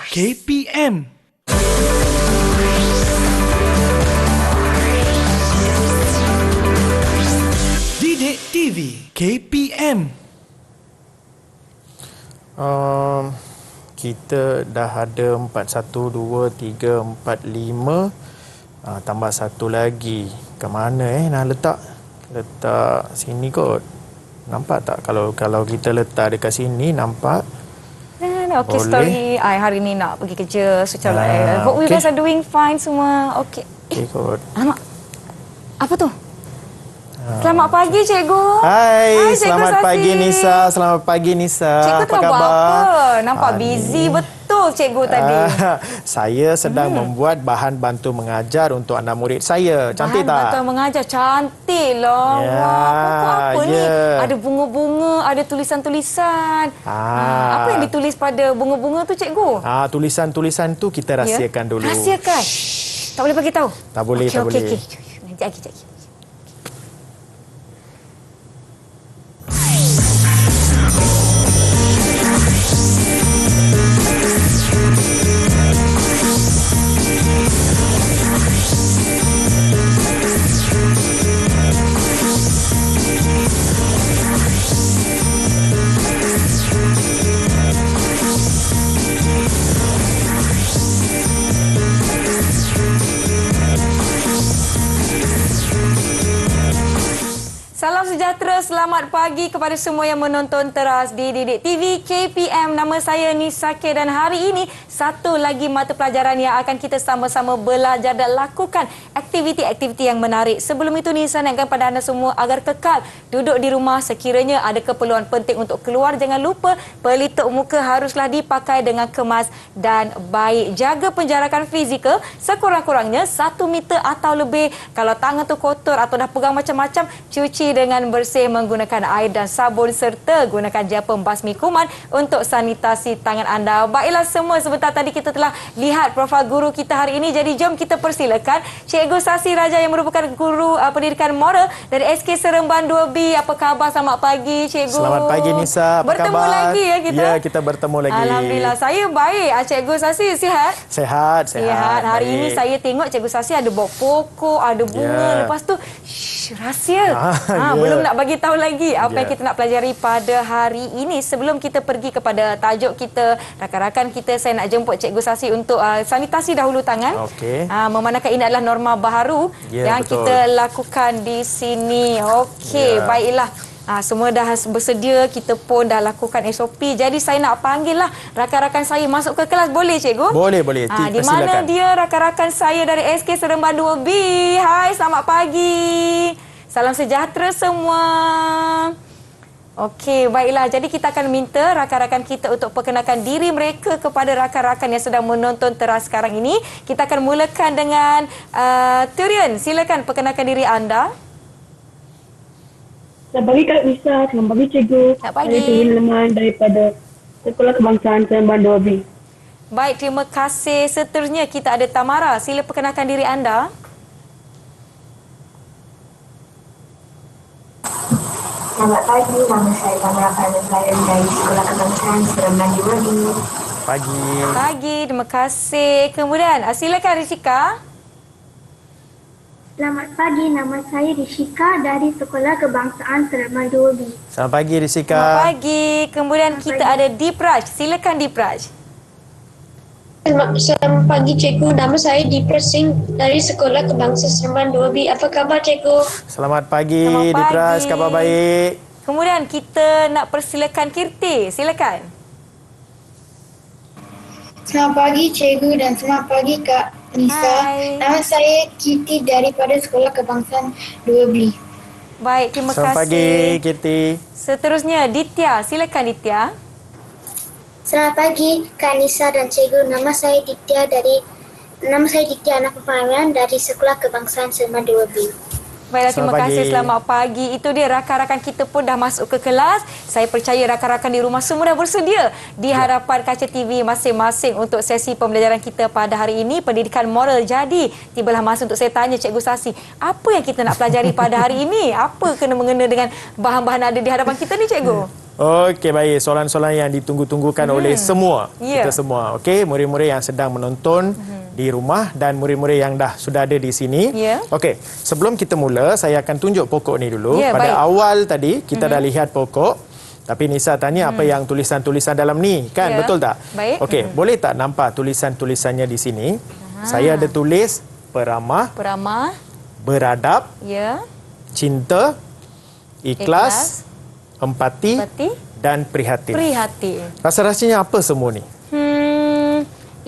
KPM. Didik TV KPM. Kita dah ada 4, 1, 2, 3, 4, 5. Tambah satu lagi. Ke mana nak letak? Letak sini kot. Nampak tak? Kalau kita letak dekat sini, nampak? Okay, story hari ni nak pergi kerja secara hope you okay. guys are doing fine semua. Okay. Okay kot. Alamak. Apa tu? Selamat pagi, cikgu. Hai, selamat Sasi. pagi Nisa. Selamat pagi Nisa. Cikgu apa tak buat khabar? apa? Nampak busy betul cikgu tadi. Saya sedang membuat bahan bantu mengajar untuk anak murid saya. Cantik bahan tak? bantu mengajar. Cantik lah. Ya, Wah, pokok apa ni? ya. Ada bunga-bunga, ada tulisan-tulisan. Apa yang ditulis pada bunga-bunga tu, cikgu? Tulisan-tulisan tu kita rahsiakan dulu. Rahsiakan? Tak boleh bagi tahu? Tak boleh, tak boleh. Okey. Nanti lagi. Salam sejahtera, selamat pagi kepada semua yang menonton teras di Didik TV KPM. Nama saya Nisake dan hari ini satu lagi mata pelajaran yang akan kita sama-sama belajar dan lakukan aktiviti-aktiviti yang menarik. Sebelum itu Nisa naikkan pada anda semua agar kekal duduk di rumah sekiranya ada keperluan penting untuk keluar. Jangan lupa pelitup muka haruslah dipakai dengan kemas dan baik. Jaga penjarakan fizikal sekurang-kurangnya 1 meter atau lebih. Kalau tangan tu kotor atau dah pegang macam-macam, cuci dengan bersih menggunakan air dan sabun serta gunakan gel pembasmi kuman untuk sanitasi tangan anda. Baiklah semua, sebentar tadi kita telah lihat profil guru kita hari ini. Jadi jom kita persilakan Cikgu Sasi Raja yang merupakan guru pendidikan moral dari SK Seremban 2B. Apa khabar? Selamat pagi Cikgu. Selamat pagi Nisa. Apa bertemu khabar? lagi ya kita. Ya, kita bertemu lagi. Alhamdulillah, saya baik. Cikgu Sasi sihat? Sehat. Hari baik. ini saya tengok Cikgu Sasi ada bawa pokok, ada bunga. Lepas tu rahsia. Belum nak bagi tahu lagi apa yang kita nak pelajari pada hari ini. Sebelum kita pergi kepada tajuk kita, rakan-rakan kita, saya nak jemput Cikgu Sasi untuk sanitasi dahulu tangan. Okey. Memandangkan ini adalah norma baharu yang betul. kita lakukan di sini. Okey, baiklah. Semua dah bersedia, kita pun dah lakukan SOP. Jadi saya nak panggil lah rakan-rakan saya masuk ke kelas. Boleh cikgu? Boleh. Di mana dia rakan-rakan saya dari SK Seremban 2B? Hai, selamat pagi. Salam sejahtera semua. Okey, baiklah. Jadi kita akan minta rakan-rakan kita untuk perkenalkan diri mereka kepada rakan-rakan yang sedang menonton teras sekarang ini. Kita akan mulakan dengan Turian. Silakan perkenalkan diri anda. Selamat pagi Kak Nisa, selamat pagi Cikgu. Selamat pagi. Saya Turin Leman daripada Sekolah Kebangsaan Seremban 2B. Baik, terima kasih. Seterusnya kita ada Tamara. Sila perkenalkan diri anda. Selamat pagi, nama saya Tamara Panasaran dari Sekolah Kebangsaan Seremban 2B. Pagi, terima kasih. Kemudian, silakan Rishika. Selamat pagi, nama saya Rishika dari Sekolah Kebangsaan Seremban 2B. Selamat pagi Risika. Selamat pagi. Kemudian kita ada Dipraj. Silakan Dipraj. Selamat pagi Cikgu, nama saya Dipraj Singh dari Sekolah Kebangsaan Seremban 2B. Apa khabar Cikgu? Selamat pagi Selamat pagi. Dipras, khabar baik. Kemudian kita nak persilakan Kirti. Silakan. Selamat pagi Cikgu dan selamat pagi Kak Nisa. Hai. Nama saya Kirti daripada Sekolah Kebangsaan 2B. Baik, terima Selamat kasih. pagi Kirti. Seterusnya Ditya. Silakan Ditya. Selamat pagi Kak Nisa dan Cikgu. Nama saya Ditya Anak Pemahaman dari Sekolah Kebangsaan Seremban 2B. Baiklah, terima Selamat kasih. pagi. Selamat pagi. Itu dia rakan-rakan kita pun dah masuk ke kelas. Saya percaya rakan-rakan di rumah semua dah bersedia di hadapan kaca TV masing-masing untuk sesi pembelajaran kita pada hari ini, pendidikan moral. Jadi, tibalah masa untuk saya tanya Cikgu Sasi, apa yang kita nak pelajari pada hari ini? Apa kena-mengena dengan bahan-bahan ada di hadapan kita ni, Cikgu? Okey, baik. Soalan-soalan yang ditunggu-tunggukan oleh semua. Ya. Kita semua. Okey, murid-murid yang sedang menonton di rumah dan murid-murid yang sudah ada di sini. Ya. Okey, sebelum kita mula, saya akan tunjuk pokok ni dulu. Ya, Pada baik. awal tadi, kita dah lihat pokok. Tapi Nisa tanya apa yang tulisan-tulisan dalam ni, kan? Ya. Betul tak? Baik. Okey, boleh tak nampak tulisan-tulisannya di sini? Saya ada tulis peramah, Peramah. beradab, Ya. cinta, ikhlas, empati Empati. dan prihatin. Prihatin. Rasa-rasanya apa semua ni?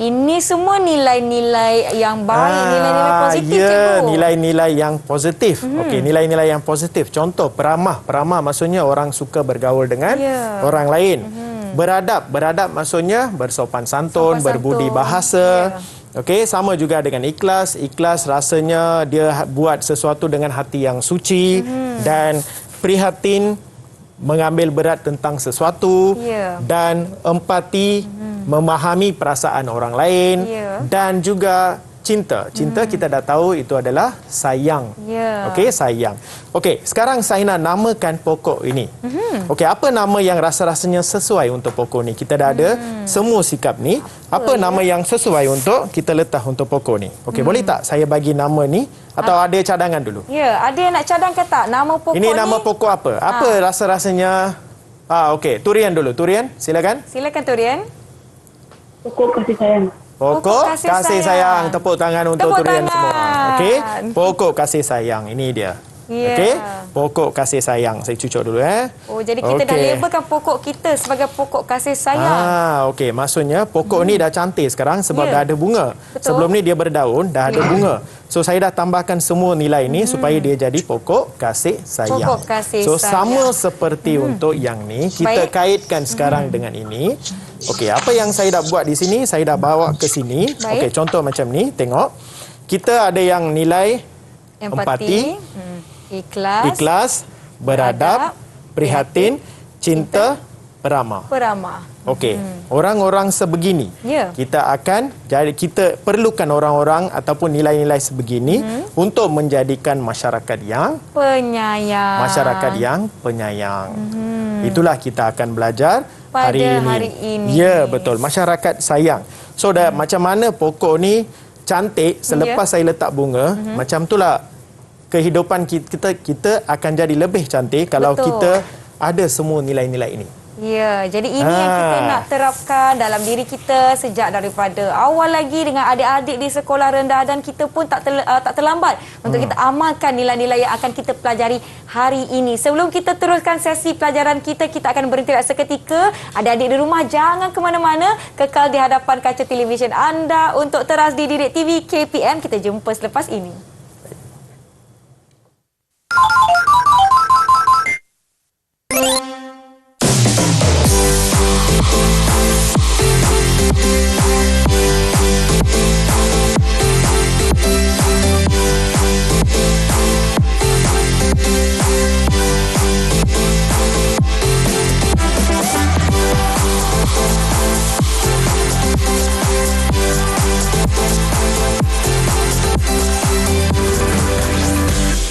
Ini semua nilai-nilai yang baik, nilai-nilai positif, ya, cikgu. nilai-nilai yang positif. Okey, nilai-nilai yang positif. Contoh peramah. Peramah maksudnya orang suka bergaul dengan Ya. orang lain. Beradab. Beradab maksudnya bersopan santun, Sopan berbudi santun. bahasa. Ya. Okey, sama juga dengan ikhlas. Ikhlas rasanya dia buat sesuatu dengan hati yang suci. Dan prihatin, mengambil berat tentang sesuatu. Ya. Dan empati, memahami perasaan orang lain. Ya. Dan juga cinta. Cinta kita dah tahu itu adalah sayang. Ya. Okey, sayang. Okey, sekarang saya nak namakan pokok ini. Okey, apa nama yang rasa-rasanya sesuai untuk pokok ni? Kita dah ada semua sikap ni. Apa nama yang sesuai untuk kita letak untuk pokok ni? Okey, boleh tak saya bagi nama ni atau ada cadangan dulu? Ya, ada yang nak cadangkan tak nama pokok Ini ni? nama pokok apa? Apa rasa-rasanya? Okey, Turian dulu. Turian, silakan. Silakan Turian. Pokok kasih sayang. Pokok kasih sayang. Tepuk tangan untuk Tepuk Turian tangan. semua. Okey, pokok kasih sayang. Ini dia. Ya. Okey, pokok kasih sayang. Saya cucuk dulu Oh, jadi kita dah Okey. labelkan pokok kita sebagai pokok kasih sayang. Okey, maksudnya pokok ni dah cantik sekarang sebab Ya. dah ada bunga. Betul. Sebelum ni dia berdaun, dah ada bunga. So saya dah tambahkan semua nilai ni supaya dia jadi pokok kasih sayang. Pokok kasih so sayang. sama seperti untuk yang ni, kita Baik. kaitkan sekarang dengan ini. Okey, apa yang saya dah buat di sini, saya dah bawa ke sini. Baik. Okey, contoh macam ni, tengok. Kita ada yang nilai empati, ikhlas, beradab, prihatin, cinta, peramah. Peramah. Okey, orang-orang sebegini. Ya. Kita akan jadi kita perlukan orang-orang ataupun nilai-nilai sebegini untuk menjadikan masyarakat yang Penyayang. penyayang. Itulah kita akan belajar Pada hari ini. hari ini. Ya, betul. Masyarakat sayang. So dah macam mana pokok ni cantik selepas saya letak bunga, macam itulah kehidupan kita akan jadi lebih cantik kalau Betul. kita ada semua nilai-nilai ini. Ya, jadi ini yang kita nak terapkan dalam diri kita sejak daripada awal lagi dengan adik-adik di sekolah rendah, dan kita pun tak terlambat untuk kita amalkan nilai-nilai yang akan kita pelajari hari ini. Sebelum kita teruskan sesi pelajaran kita akan berhenti seketika. Adik-adik di rumah jangan ke mana-mana, kekal di hadapan kaca televisyen anda untuk teras di Didik TV KPM. Kita jumpa selepas ini.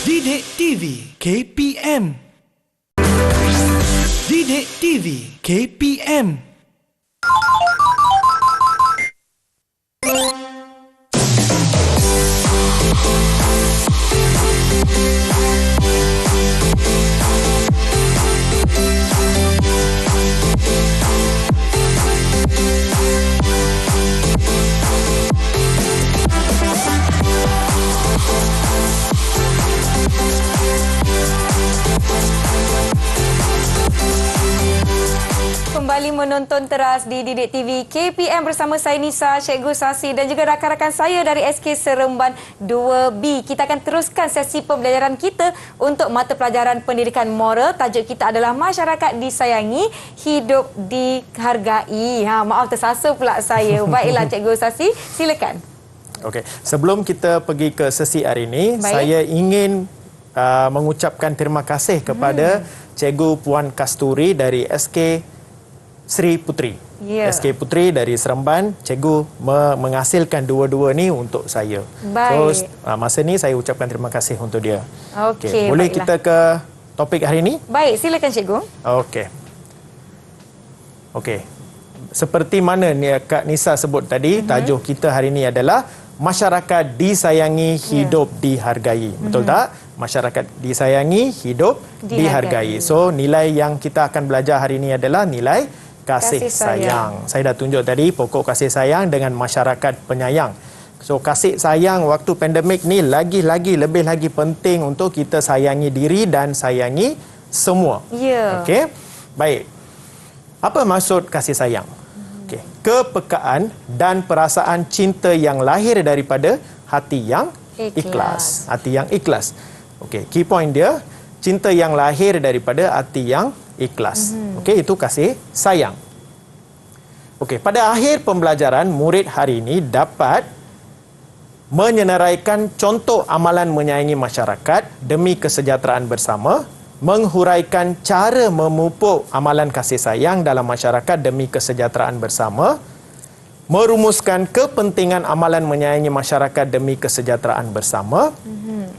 Didik TV KPM. Didik TV KPM. Kembali menonton teras di Didik TV KPM bersama saya Nisa, Cikgu Sasi dan juga rakan-rakan saya dari SK Seremban 2B. Kita akan teruskan sesi pembelajaran kita untuk mata pelajaran pendidikan moral. Tajuk kita adalah masyarakat disayangi, hidup dihargai. Maaf tersasar pula saya. Baiklah Cikgu Sasi, silakan. Okey, sebelum kita pergi ke sesi hari ini, Baik. saya ingin mengucapkan terima kasih kepada Cikgu Puan Kasturi dari SK Sri Putri. Ya. SK Putri dari Seremban, cikgu menghasilkan dua-dua ni untuk saya. Baik. So masa ni saya ucapkan terima kasih untuk dia. Okey, Boleh baiklah. kita ke topik hari ini? Baik, silakan Cikgu. Okey. Okey. Seperti mana ni Kak Nisa sebut tadi, tajuk kita hari ini adalah masyarakat disayangi, hidup dihargai. Betul tak? Masyarakat disayangi, hidup dihargai. So, nilai yang kita akan belajar hari ini adalah nilai kasih sayang. Saya dah tunjuk tadi pokok kasih sayang dengan masyarakat penyayang. So, kasih sayang waktu pandemik ni lagi-lagi lebih lagi penting untuk kita sayangi diri dan sayangi semua. Ya. Okey. Baik. Apa maksud kasih sayang? Okey. Kepekaan dan perasaan cinta yang lahir daripada hati yang ikhlas. Hati yang ikhlas. Okey, key point dia, cinta yang lahir daripada hati yang ikhlas. Okey, itu kasih sayang. Okey, pada akhir pembelajaran, murid hari ini dapat menyenaraikan contoh amalan menyayangi masyarakat demi kesejahteraan bersama, menghuraikan cara memupuk amalan kasih sayang dalam masyarakat demi kesejahteraan bersama, merumuskan kepentingan amalan menyayangi masyarakat demi kesejahteraan bersama,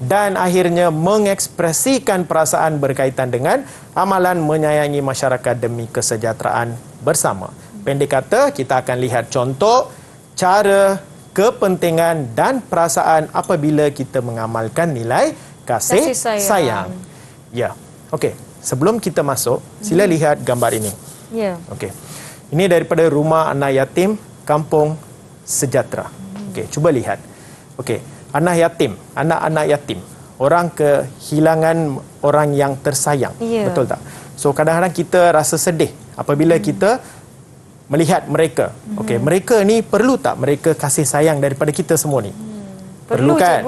dan akhirnya mengekspresikan perasaan berkaitan dengan amalan menyayangi masyarakat demi kesejahteraan bersama. Pendek kata, kita akan lihat contoh, cara, kepentingan dan perasaan apabila kita mengamalkan nilai kasih sayang. Ya. Okey, sebelum kita masuk, sila lihat gambar ini. Ya. Okey. Ini daripada Rumah Anak Yatim Kampung Sejahtera. Okey, cuba lihat. Okey, anak yatim, anak-anak yatim, orang kehilangan orang yang tersayang. Betul tak? So kadang-kadang kita rasa sedih apabila kita melihat mereka. Okey, mereka ni perlu tak mereka kasih sayang daripada kita semua ni? Perlu kan?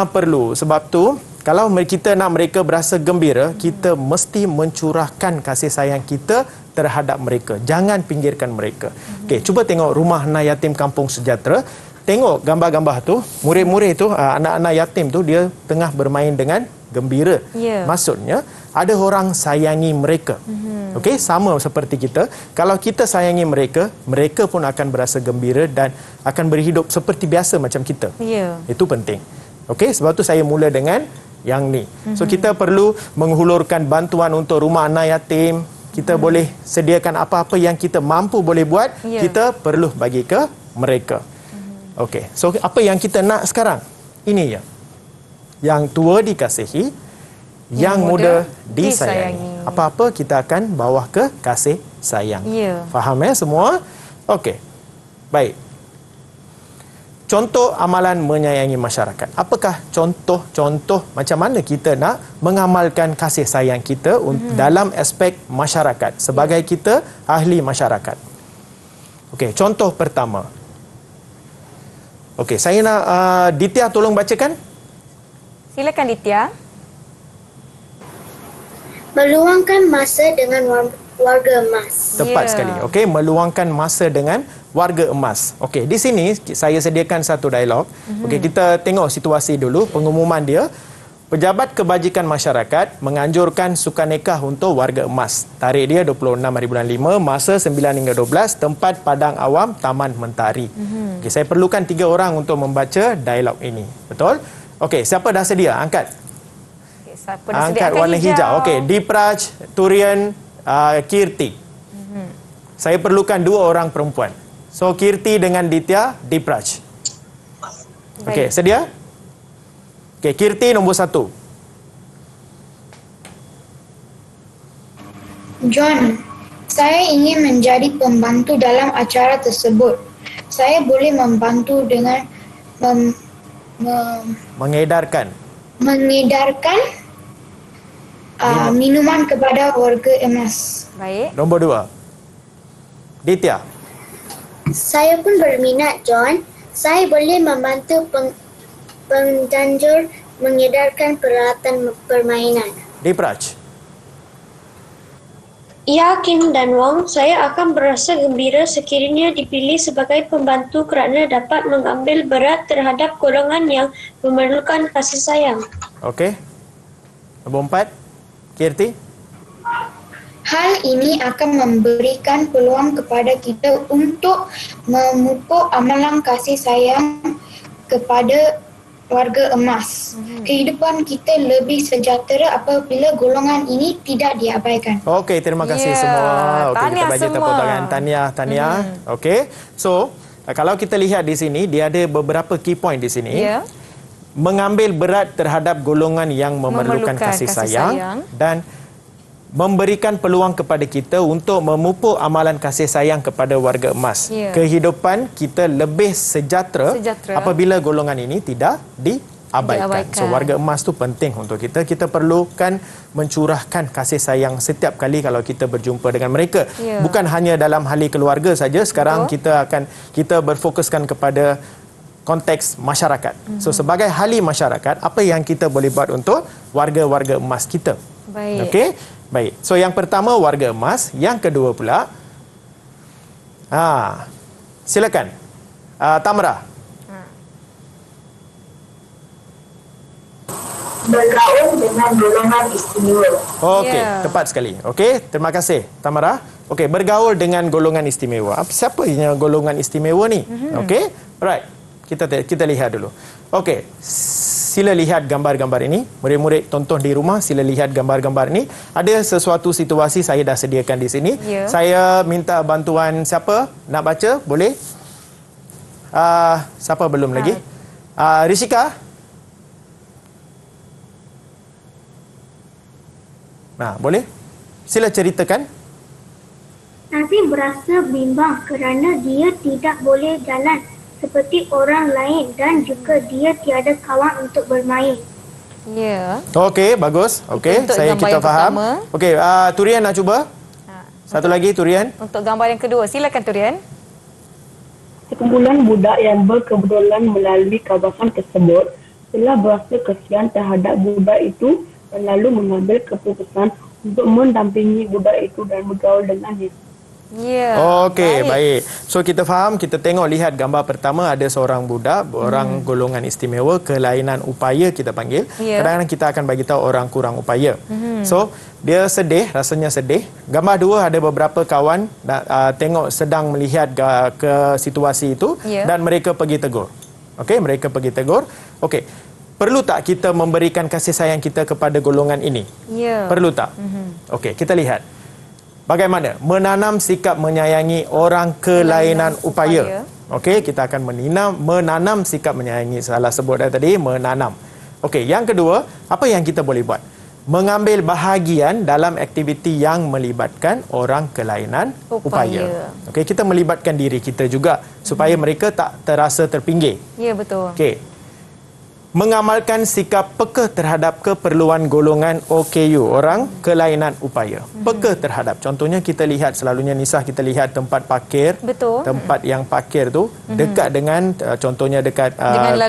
Perlu. Sebab tu kalau kita nak mereka berasa gembira, kita mesti mencurahkan kasih sayang kita terhadap mereka. Jangan pinggirkan mereka. Okey, cuba tengok Rumah Anak Yatim Kampung Sejahtera. Tengok gambar-gambar tu, murid-murid tu, anak-anak yatim tu, dia tengah bermain dengan gembira. Maksudnya, ada orang sayangi mereka. Okey, sama seperti kita. Kalau kita sayangi mereka, mereka pun akan berasa gembira dan akan berhidup seperti biasa macam kita. Itu penting. Okey, sebab tu saya mula dengan yang ni. So, kita perlu menghulurkan bantuan untuk rumah anak yatim. Kita boleh sediakan apa-apa yang kita mampu boleh buat, kita perlu bagi ke mereka. Okey, so apa yang kita nak sekarang? Ini ya. Yang tua dikasihi, yang muda disayangi. Apa-apa kita akan bawa ke kasih sayang. Faham semua? Okey. Baik. Contoh amalan menyayangi masyarakat. Apakah contoh-contoh macam mana kita nak mengamalkan kasih sayang kita dalam aspek masyarakat sebagai kita ahli masyarakat? Okey, contoh pertama. Okey, saya nak Ditya tolong bacakan. Silakan Ditya. Meluangkan masa dengan warga emas. Tepat sekali. Okey, meluangkan masa dengan warga emas. Okey, di sini saya sediakan satu dialog. Okey, kita tengok situasi dulu, pengumuman dia. Pejabat Kebajikan Masyarakat menganjurkan sukan nikah untuk warga emas. Tarikh dia 26 hari bulan 5, masa 9 hingga 12, tempat Padang Awam, Taman Mentari. Okey, saya perlukan 3 orang untuk membaca dialog ini. Betul? Okey, siapa dah sedia? Angkat. Okay, siapa dah Angkat warna hijau. Okey, Dipraj, Turian, Kirti. Saya perlukan 2 orang perempuan. So, Kirti dengan Ditya, Dipraj. Okey, sedia? Okey, Kirti nombor 1. John, saya ingin menjadi pembantu dalam acara tersebut. Saya boleh membantu dengan Mengedarkan minuman kepada warga emas. Baik. Nombor 2. Ditya. Saya pun berminat, John. Saya boleh membantu penganjur mengedarkan peralatan permainan. Dipraj. Ya, Kim dan Wong, saya akan berasa gembira sekiranya dipilih sebagai pembantu kerana dapat mengambil berat terhadap golongan yang memerlukan kasih sayang. Okey. Nombor 4. Kirti. Hal ini akan memberikan peluang kepada kita untuk memupuk amalan kasih sayang kepada warga emas. Kehidupan kita lebih sejahtera apabila golongan ini tidak diabaikan. Okey, terima kasih Ya, semua. Okey, kita tahniah bagi tepuk semua. tangan. Tahniah. Okey. So, kalau kita lihat di sini, dia ada beberapa key point di sini. Ya. Mengambil berat terhadap golongan yang memerlukan kasih sayang dan memberikan peluang kepada kita untuk memupuk amalan kasih sayang kepada warga emas. Ya. Kehidupan kita lebih sejahtera apabila golongan ini tidak diabaikan. So warga emas tu penting untuk kita. Kita perlukan mencurahkan kasih sayang setiap kali kalau kita berjumpa dengan mereka. Ya. Bukan hanya dalam ahli keluarga saja. Sekarang kita berfokuskan kepada konteks masyarakat. So sebagai ahli masyarakat, apa yang kita boleh buat untuk warga-warga emas kita? Baik. Okey? Baik. So yang pertama warga emas, yang kedua pula silakan. Tamra. Bergaul dengan golongan istimewa. Okey, tepat sekali. Okey, terima kasih Tamara. Okey, bergaul dengan golongan istimewa. Siapa yang golongan istimewa ni? Okey. Alright. Kita lihat dulu. Okey. Sila lihat gambar-gambar ini. Murid-murid tonton di rumah, sila lihat gambar-gambar ini. Ada sesuatu situasi saya dah sediakan di sini. Ya. Saya minta bantuan siapa nak baca? Boleh? Siapa belum lagi? Rishika? Boleh? Sila ceritakan. Nazi berasa bimbang kerana dia tidak boleh jalan seperti orang lain dan juga dia tiada kawan untuk bermain. Ya. Okey, bagus. Okey, kita faham. Okey, Turian nak cuba? Satu lagi Turian. Untuk gambar yang kedua, silakan Turian. Sekumpulan budak yang berkebetulan melalui kawasan tersebut telah berasa kesian terhadap budak itu dan lalu mengambil keputusan untuk mendampingi budak itu dan bergaul dengannya. Ya. Okey, baik. So kita faham, kita tengok lihat gambar pertama ada seorang budak, orang golongan istimewa, kelainan upaya kita panggil. Kadang-kadang kita akan bagi tahu orang kurang upaya. So dia sedih, rasanya sedih. Gambar dua ada beberapa kawan tengok sedang melihat ke situasi itu dan mereka pergi tegur. Okey, mereka pergi tegur. Okey. Perlu tak kita memberikan kasih sayang kita kepada golongan ini? Ya. Perlu tak? Okey, kita lihat. Bagaimana menanam sikap menyayangi orang kelainan upaya. Okey, kita akan menanam sikap menyayangi. Salah sebut tadi, menanam. Okey, yang kedua, apa yang kita boleh buat? Mengambil bahagian dalam aktiviti yang melibatkan orang kelainan upaya. Okey, kita melibatkan diri kita juga supaya mereka tak terasa terpinggir. Ya, betul. Okey. Mengamalkan sikap peka terhadap keperluan golongan OKU, orang kelainan upaya. Peka terhadap. Contohnya kita lihat selalunya Nisa, kita lihat tempat parkir. Betul. Tempat yang parkir tu dekat dengan contohnya dekat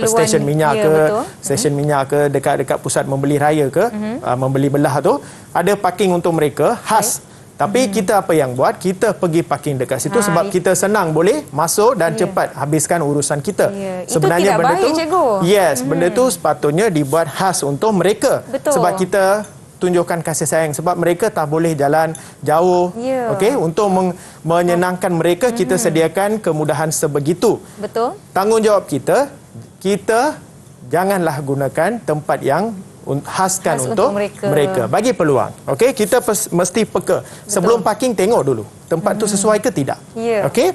stesen minyak stesen minyak ke, dekat pusat membeli raya ke, membeli belah tu, ada parking untuk mereka khas. Tapi kita apa yang buat? Kita pergi parking dekat situ sebab kita senang boleh masuk dan cepat habiskan urusan kita. Sebenarnya itu tidak baik, cikgu. Yes, benda tu sepatutnya dibuat khas untuk mereka. Betul. Sebab kita tunjukkan kasih sayang sebab mereka tak boleh jalan jauh. Okey, untuk menyenangkan mereka kita sediakan kemudahan sebegitu. Betul. Tanggungjawab kita janganlah gunakan tempat yang khaskan untuk mereka. Bagi peluang. Okey, kita mesti peka. Sebelum parking tengok dulu tempat tu sesuai ke tidak. Okey.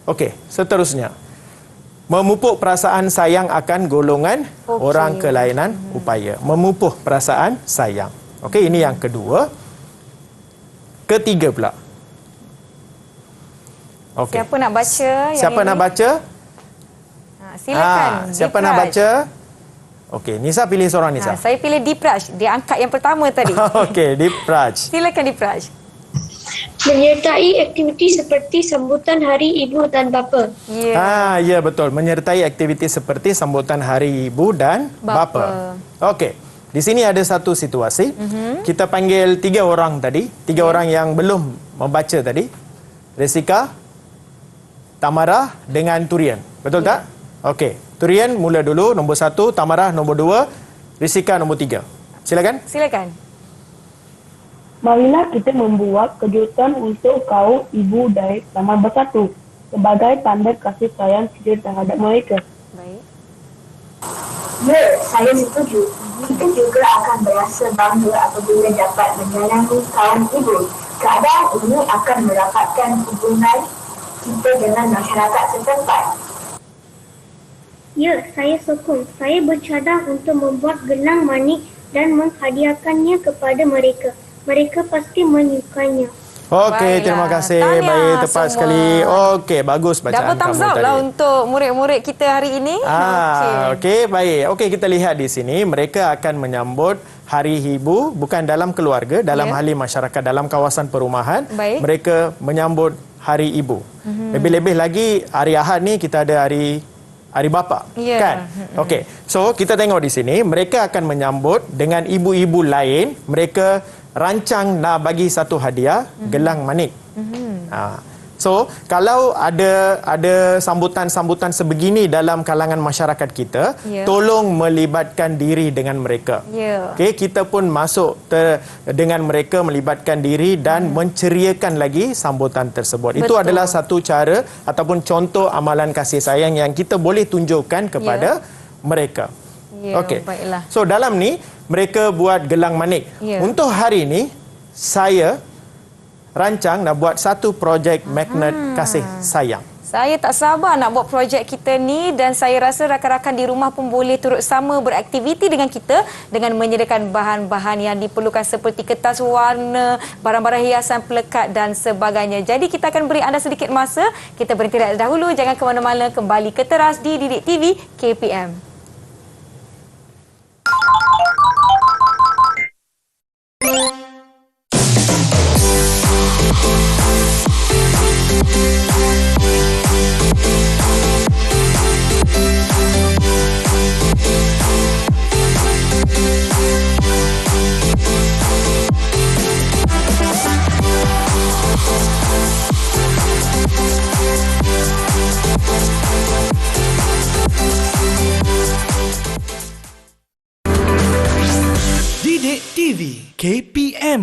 Okey, seterusnya. Memupuk perasaan sayang akan golongan orang kelainan upaya. Memupuk perasaan sayang. Okey, ini yang kedua. Ketiga pula. Okey. Siapa nak baca? Siapa nak baca? Silakan. Siapa nak baca? Okey, Nisa pilih seorang Nisa. Saya pilih Dipraj. Dia angkat yang pertama tadi. Okey, Dipraj. Silakan Dipraj. Menyertai aktiviti seperti sambutan Hari Ibu dan Bapa. Ya betul. Menyertai aktiviti seperti sambutan Hari Ibu dan Bapa. Okey. Di sini ada satu situasi. Kita panggil 3 orang tadi. 3 orang yang belum membaca tadi. Rishika, Tamara dengan Turian. Betul tak? Okey. Turian mula dulu, nombor 1, Tamara nombor 2, Rishika nombor 3. Silakan. Silakan. Marilah kita membuat kejutan untuk kaum ibu dari Taman Bersatu sebagai tanda kasih sayang kita terhadap mereka. Baik. Ya, saya setuju. Kita juga akan berasa bangga apabila dapat menyayangi kaum ibu. Keadaan ini akan merapatkan hubungan kita dengan masyarakat setempat. Ya, saya sokong. Saya bercadang untuk membuat gelang manik dan menghadiahkannya kepada mereka. Mereka pasti menyukainya. Okey, terima Baiklah. kasih. Tahniah Baik, tepat semua. sekali. Okey, bagus bacaan Double thumbs kamu up tadi. lah untuk murid-murid kita hari ini. Okey, baik. Okey, kita lihat di sini mereka akan menyambut Hari Ibu bukan dalam keluarga, dalam hal masyarakat, dalam kawasan perumahan. Baik. Mereka menyambut Hari Ibu. Lebih-lebih lagi hari Ahad ni kita ada hari bapa, Ya. kan? Okey. So, kita tengok di sini mereka akan menyambut dengan ibu-ibu lain, mereka rancang nak bagi satu hadiah gelang manik. So, kalau ada sambutan-sambutan sebegini dalam kalangan masyarakat kita, Ya. tolong melibatkan diri dengan mereka. Ya. Okey, kita pun masuk dengan mereka, melibatkan diri dan menceriakan lagi sambutan tersebut. Itu Betul. adalah satu cara ataupun contoh amalan kasih sayang yang kita boleh tunjukkan kepada mereka. Ya, Okey. baiklah. So dalam ni mereka buat gelang manik. Ya. Untuk hari ni saya rancang nak buat satu projek magnet kasih sayang. Saya tak sabar nak buat projek kita ni dan saya rasa rakan-rakan di rumah pun boleh turut sama beraktiviti dengan kita dengan menyediakan bahan-bahan yang diperlukan seperti kertas warna, barang-barang hiasan pelekat dan sebagainya. Jadi kita akan beri anda sedikit masa. Kita berhenti dahulu. Jangan ke mana-mana. Kembali ke teras di Didik TV KPM. Didik TV KPM.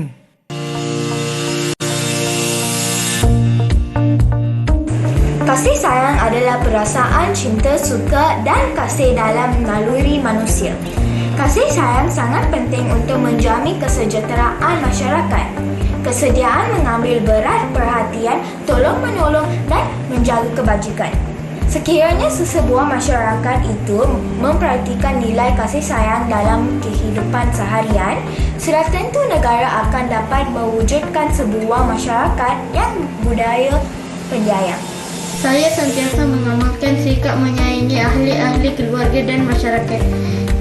Kasih sayang adalah perasaan cinta, suka dan kasih dalam naluri manusia. Kasih sayang sangat penting untuk menjamin kesejahteraan masyarakat. Kesediaan mengambil berat perhatian, tolong-menolong dan menjaga kebajikan. Sekiranya sesebuah masyarakat itu memperhatikan nilai kasih sayang dalam kehidupan seharian, sudah tentu negara akan dapat mewujudkan sebuah masyarakat yang budaya penyayang. Saya sentiasa mengamalkan sikap menyayangi ahli-ahli keluarga dan masyarakat.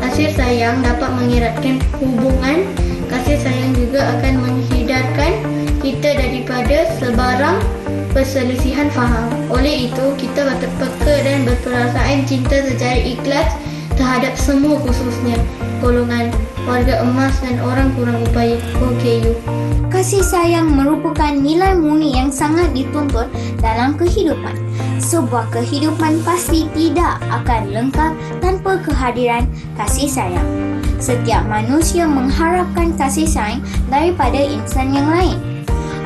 Kasih sayang dapat mengeratkan hubungan. Kasih sayang juga akan menghindarkan kita daripada sebarang perselisihan faham. Oleh itu, kita patut peka dan berperasaan cinta secara ikhlas terhadap semua, khususnya golongan warga emas dan orang kurang upaya OKU. Kasih sayang merupakan nilai murni yang sangat dituntut dalam kehidupan. Sebuah kehidupan pasti tidak akan lengkap tanpa kehadiran kasih sayang. Setiap manusia mengharapkan kasih sayang daripada insan yang lain.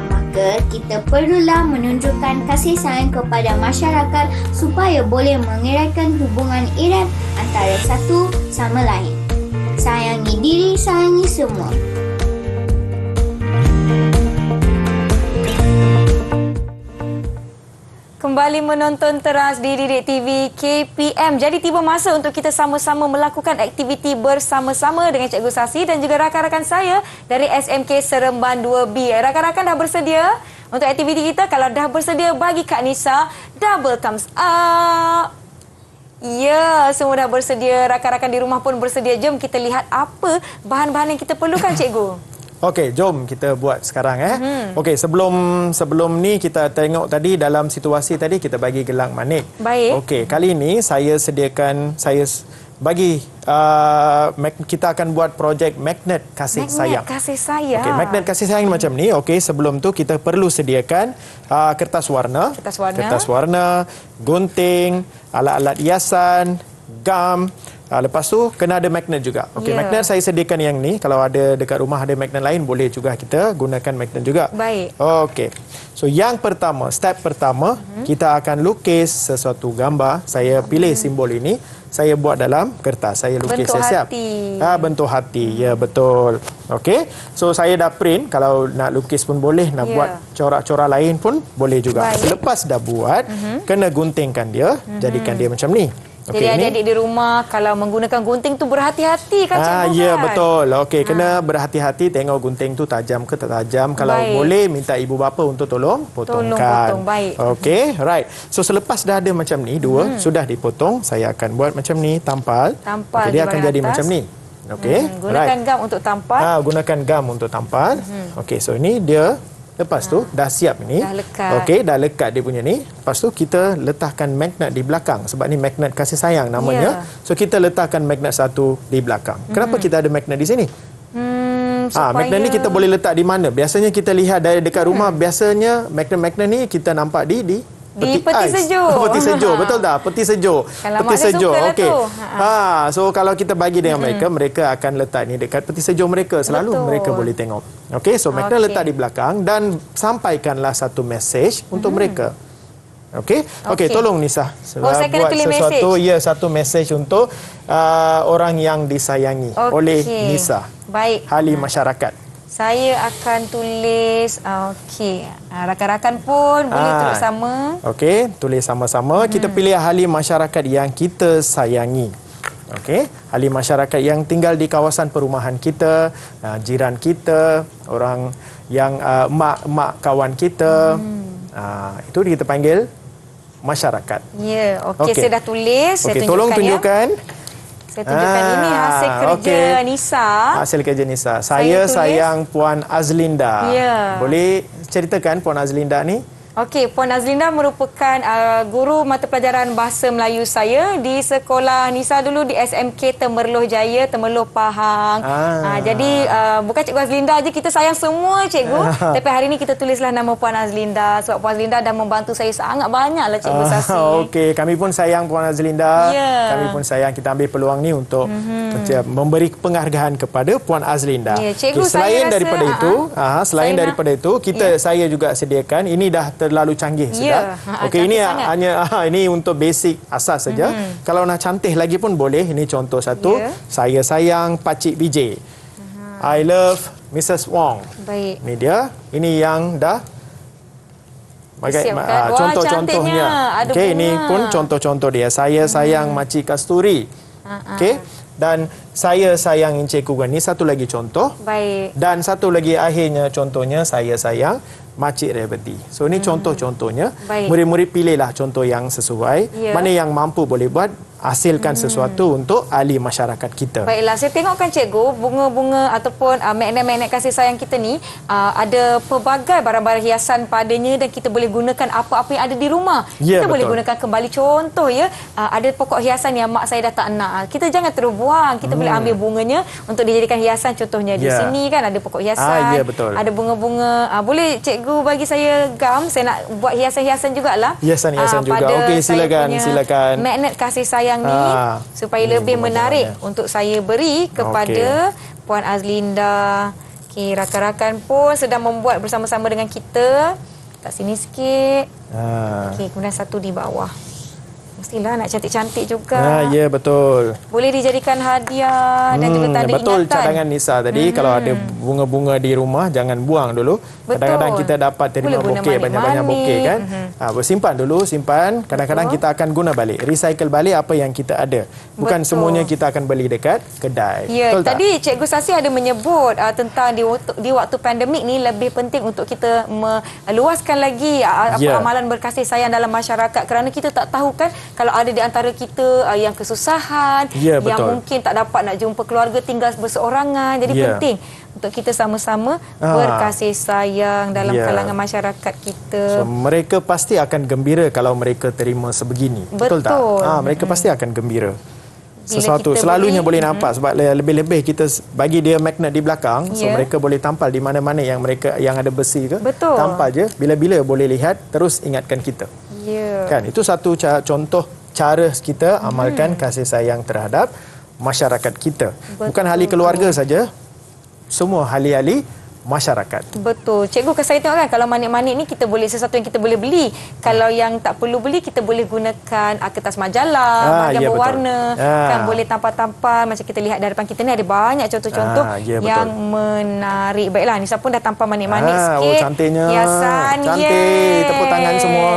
Maka kita perlulah menunjukkan kasih sayang kepada masyarakat supaya boleh mengeratkan hubungan erat antara satu sama lain. Sayangi diri, sayangi semua. Kembali menonton teras di Didik TV KPM. Jadi tiba masa untuk kita sama-sama melakukan aktiviti bersama-sama dengan Cikgu Sasi dan juga rakan-rakan saya dari SMK Seremban 2B. Rakan-rakan dah bersedia untuk aktiviti kita? Kalau dah bersedia, bagi Kak Nisa double thumbs up. Ya, semua dah bersedia. Rakan-rakan di rumah pun bersedia. Jom kita lihat apa bahan-bahan yang kita perlukan, Cikgu. Okey, jom kita buat sekarang Okey, sebelum ni kita tengok tadi dalam situasi tadi kita bagi gelang manik. Baik. Okey, kali ni saya bagi kita akan buat projek magnet kasih sayang. Magnet kasih sayang. Okey, magnet kasih sayang macam ni. Okey, sebelum tu kita perlu sediakan kertas warna, gunting, alat-alat hiasan, gam. Lepas tu kena ada magnet juga. Okey, magnet saya sediakan yang ni. Kalau ada dekat rumah ada magnet lain, boleh juga kita gunakan magnet juga. Baik. Okey. So yang pertama, step pertama, kita akan lukis sesuatu gambar. Saya pilih simbol ini. saya buat dalam kertas. Saya lukis Bentuk siap-siap. hati. Bentuk hati. Ya, betul. Okey. So saya dah print. Kalau nak lukis pun boleh, nak buat corak-corak lain pun boleh juga. Baik. Selepas dah buat, kena guntingkan dia, jadikan dia macam ni. Jadi adik-adik di rumah kalau menggunakan gunting tu berhati-hati kan cikgu ya, kan? betul. Okey, kena berhati-hati tengok gunting tu tajam ke tak tajam. Kalau Baik. boleh minta ibu bapa untuk tolong potongkan. potong, baik. Okey, right. So selepas dah ada macam ni dua sudah dipotong, saya akan buat macam ni tampal. Tampal Okey, dia di akan bahagian jadi atas. macam ni. Okey. Gunakan gam untuk tampal. Gunakan gam untuk tampal. Okey, so ini dia. Lepas tu dah siap ni. Dah lekat. Okey, dah lekat dia punya ni. Lepas tu kita letakkan magnet di belakang sebab ni magnet kasih sayang namanya. So kita letakkan magnet satu di belakang. Kenapa kita ada magnet di sini? Magnet ni kita boleh letak di mana? Biasanya kita lihat dari dekat rumah, biasanya magnet-magnet ni kita nampak di peti ais. sejuk. Peti sejuk, betul tak? Peti sejuk. Kalau Peti mak saya sejuk. suka lah Okey. tu. So kalau kita bagi dengan mereka akan letak ni dekat peti sejuk mereka. Selalu mereka boleh tengok. Okey, so magnet letak di belakang dan sampaikanlah satu mesej untuk mereka. Okey. Okey, tolong Nisa. saya kena buat tulis sesuatu, mesej. ya, satu mesej untuk orang yang disayangi oleh Nisa. Baik. Ahli masyarakat. Saya akan tulis, okey. Rakan-rakan pun boleh tulis sama. Okey, tulis sama-sama. Kita pilih ahli masyarakat yang kita sayangi. Okey, ahli masyarakat yang tinggal di kawasan perumahan kita, jiran kita, orang yang mak kawan kita. Itu kita panggil masyarakat. Ya, okey. Saya dah tulis. Saya tunjukkan tolong tunjukkan. Saya tunjukkan ini hasil kerja Nisa. Hasil kerja Nisa. Saya sayang Puan Azlinda. Ya. Boleh ceritakan Puan Azlinda ni? Okey, Puan Azlinda merupakan guru mata pelajaran Bahasa Melayu saya di sekolah Nisa dulu di SMK Temerloh Jaya, Temerloh Pahang. Jadi bukan Cikgu Azlinda je, kita sayang semua cikgu. Tapi hari ini kita tulislah nama Puan Azlinda sebab Puan Azlinda dah membantu saya sangat banyaklah Cikgu Sasi. Okey, kami pun sayang Puan Azlinda. Ya. Kami pun sayang, kita ambil peluang ni untuk memberi penghargaan kepada Puan Azlinda. Ya, cikgu, selain saya daripada rasa, itu, selain saya daripada itu, saya juga sediakan ini dah terlalu canggih sudah. Okey, ini hanya ini untuk basic asas saja. Kalau nak cantik lagi pun boleh. Ini contoh satu. Saya sayang Pakcik BJ. I love Mrs. Wong. Baik. Ini dia. Ini yang dah contoh-contohnya. Okey, ini pun contoh-contoh dia. Saya sayang Makcik Kasturi. Okey. Dan saya sayang Encik Kugan. Ini satu lagi contoh. Baik. Dan satu lagi akhirnya contohnya saya sayang Makcik Rebeti. So ini contoh-contohnya. Murid-murid pilihlah contoh yang sesuai. Mana yang mampu boleh buat, hasilkan sesuatu untuk ahli masyarakat kita. Baiklah, saya tengokkan cikgu, bunga-bunga ataupun magnet-magnet kasih sayang kita ni ada pelbagai barang-barang hiasan padanya dan kita boleh gunakan apa-apa yang ada di rumah. Ya, kita boleh betul. gunakan kembali. Contoh ya, ada pokok hiasan yang mak saya dah tak nak. Kita jangan terus buang. Kita boleh ambil bunganya untuk dijadikan hiasan. Contohnya di sini kan ada pokok hiasan. Ya, betul. Ada bunga-bunga. Boleh cikgu bagi saya gam, saya nak buat hiasan-hiasan jugalah. Hiasan-hiasan juga. pada Okey, saya silakan, punya silakan. Magnet kasih sayang ni supaya lebih menarik untuk saya beri kepada Puan Azlinda. Okey, rakan-rakan pun sedang membuat bersama-sama dengan kita. Kat sini sikit. Okey, kemudian satu di bawah. Mestilah nak cantik-cantik juga. Ya, betul. Boleh dijadikan hadiah dan juga tanda betul ingatan. cadangan Nisa tadi. Kalau ada bunga-bunga di rumah, jangan buang dulu. Kadang-kadang kita dapat terima Boleh guna bokeh, banyak-banyak bokeh kan. Simpan dulu, simpan. Kadang-kadang kita akan guna balik. Recycle balik apa yang kita ada. Bukan semuanya kita akan beli dekat kedai. Ya, betul tak? tadi Cikgu Sasi ada menyebut tentang di waktu pandemik ni lebih penting untuk kita meluaskan lagi amalan berkasih sayang dalam masyarakat kerana kita tak tahu kan kalau ada di antara kita yang kesusahan, yang mungkin tak dapat nak jumpa keluarga, tinggal berseorangan. Jadi penting untuk kita sama-sama berkasih sayang dalam kalangan masyarakat kita. So, mereka pasti akan gembira kalau mereka terima sebegini. Betul tak? Mereka pasti akan gembira. Sesuatu selalunya boleh nampak sebab lebih-lebih kita bagi dia magnet di belakang, so mereka boleh tampal di mana-mana yang mereka yang ada besi ke. Tampal je, bila-bila boleh lihat, terus ingatkan kita. Kan, itu satu contoh cara kita amalkan kasih sayang terhadap masyarakat kita. Bukan ahli keluarga saja, semua ahli-ahli masyarakat. Betul. Cikgu, saya tengok kan, kalau manik-manik ni kita boleh, sesuatu yang kita boleh beli. Kalau yang tak perlu beli, kita boleh gunakan kertas majalah, yang berwarna, kan boleh tampal-tampal. Macam kita lihat di hadapan kita ni ada banyak contoh-contoh yang menarik. Baiklah, Nisa pun dah tampal manik-manik sikit. Oh, cantiknya. Hiasan. Cantik. Tepuk tangan semua.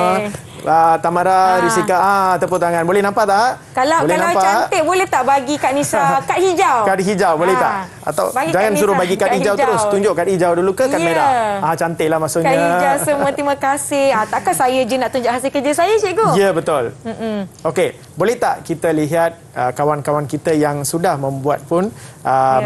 Tamara, Risika, tepuk tangan. Boleh nampak tak? Kalau nampak? Cantik, boleh tak bagi Kak Nisa kad hijau? Kad hijau, boleh tak? Atau bagi jangan suruh bagi kad hijau terus. Tunjuk kad hijau dulu ke kad merah? Cantiklah maksudnya. Kad hijau semua, terima kasih. Takkan saya je nak tunjuk hasil kerja saya, cikgu? Ya, betul. Okey, boleh tak kita lihat kawan-kawan kita yang sudah membuat pun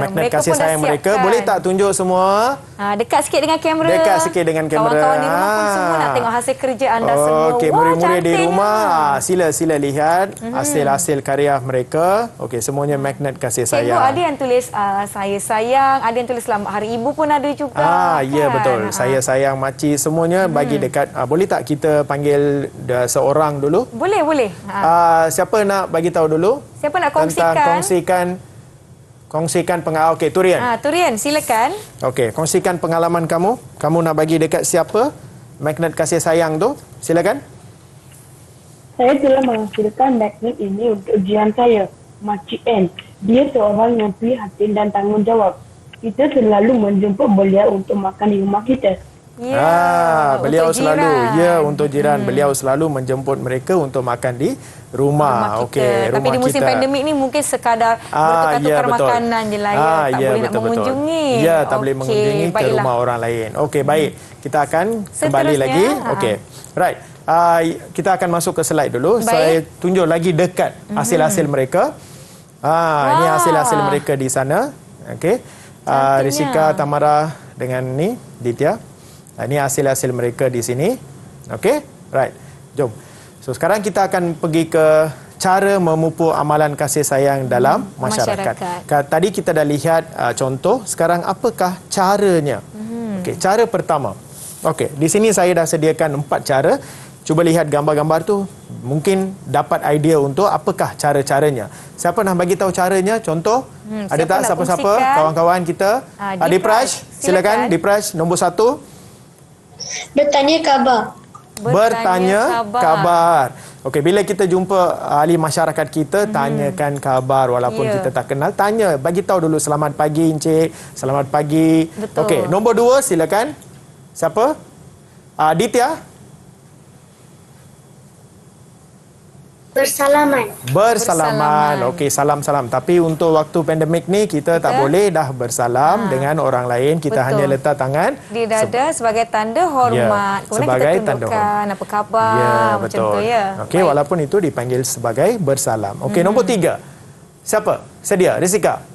magnet kasih sayang mereka? Boleh tak tunjuk semua? Dekat sikit dengan kamera. Dekat sikit dengan kamera. Kawan-kawan di rumah pun semua nak tengok hasil kerja anda semua. Okey, murid-murid di rumah, sila lihat hasil-hasil karya mereka. Okey, semuanya magnet kasih sayang. Cikgu, ada yang tulis saya sayang, ada yang tulis selamat hari ibu pun ada juga. Ya, betul. Saya sayang makcik, semuanya bagi dekat. Boleh tak kita panggil seorang dulu? Boleh. Siapa nak bagi tahu dulu? Siapa nak kongsikan? Tentang kongsikan pengalaman. Okey, Turian. Turian, silakan. Okey, kongsikan pengalaman kamu. Kamu nak bagi dekat siapa magnet kasih sayang tu? Silakan. Saya telah menghasilkan magnet ini untuk ujian saya, Makcik N. Dia seorang yang prihatin dan tanggungjawab. Kita selalu menjemput beliau untuk makan di rumah kita. Beliau selalu untuk jiran. Beliau selalu menjemput mereka untuk makan di rumah. Okey, tapi di musim pandemik ni mungkin sekadar bertukar-tukar makanan je lah tak boleh nak mengunjungi. Tak boleh mengunjungi ke rumah orang lain. Okey, baik. Kita akan kembali lagi. Okey. Right. Kita akan masuk ke slide dulu. Saya tunjuk lagi dekat hasil-hasil mereka. Ini hasil-hasil mereka di sana. Okey. Risika, Tamara dengan ni Ditya. Ini hasil-hasil mereka di sini. Okey? Right. Jom. So, sekarang kita akan pergi ke cara memupuk amalan kasih sayang dalam masyarakat. Tadi kita dah lihat contoh. Sekarang apakah caranya? Okey, cara pertama. Okey, di sini saya dah sediakan 4 cara. Cuba lihat gambar-gambar tu. Mungkin dapat idea untuk apakah cara-caranya. Siapa nak bagi tahu caranya? Contoh? Ada tak siapa-siapa? Kawan-kawan kita? Dipraj, silakan. Dipraj, nombor 1. Bertanya khabar. Bertanya khabar. Okey, bila kita jumpa ahli masyarakat kita, tanyakan khabar walaupun kita tak kenal. Tanya, bagi tahu dulu, selamat pagi Encik, selamat pagi. Okey, nombor 2 silakan. Siapa? Ditya. Bersalaman. Okey, salam-salam. Tapi untuk waktu pandemik ni kita tak boleh dah bersalam dengan orang lain. Kita hanya letak tangan di dada sebagai tanda hormat. Kemudian sebagai kita tunjukkan apa khabar macam tu Okey, walaupun itu dipanggil sebagai bersalam. Okey, nombor 3. Siapa? Sedia? Risika.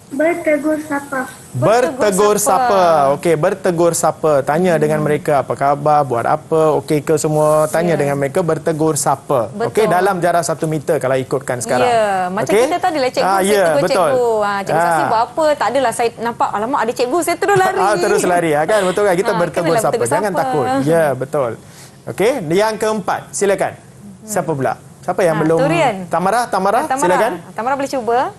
Bertegur sapa. Bertegur sapa. Okey, bertegur sapa. Tanya dengan mereka apa khabar, buat apa, okey ke semua. Tanya dengan mereka, bertegur sapa. Okey, dalam jarak 1 meter kalau ikutkan sekarang. Macam kita tadi lah cikgu, saya tegur cikgu. Cikgu Saksi buat apa? Tak adalah saya nampak, alamak ada cikgu, saya terus lari. Terus lari, kan? Betul kan? Kita bertegur sapa. Jangan takut. Ya, betul. Okey, yang keempat. Silakan. Siapa pula? Siapa yang belum? Turian. Tamara, silakan. Tamara boleh cuba.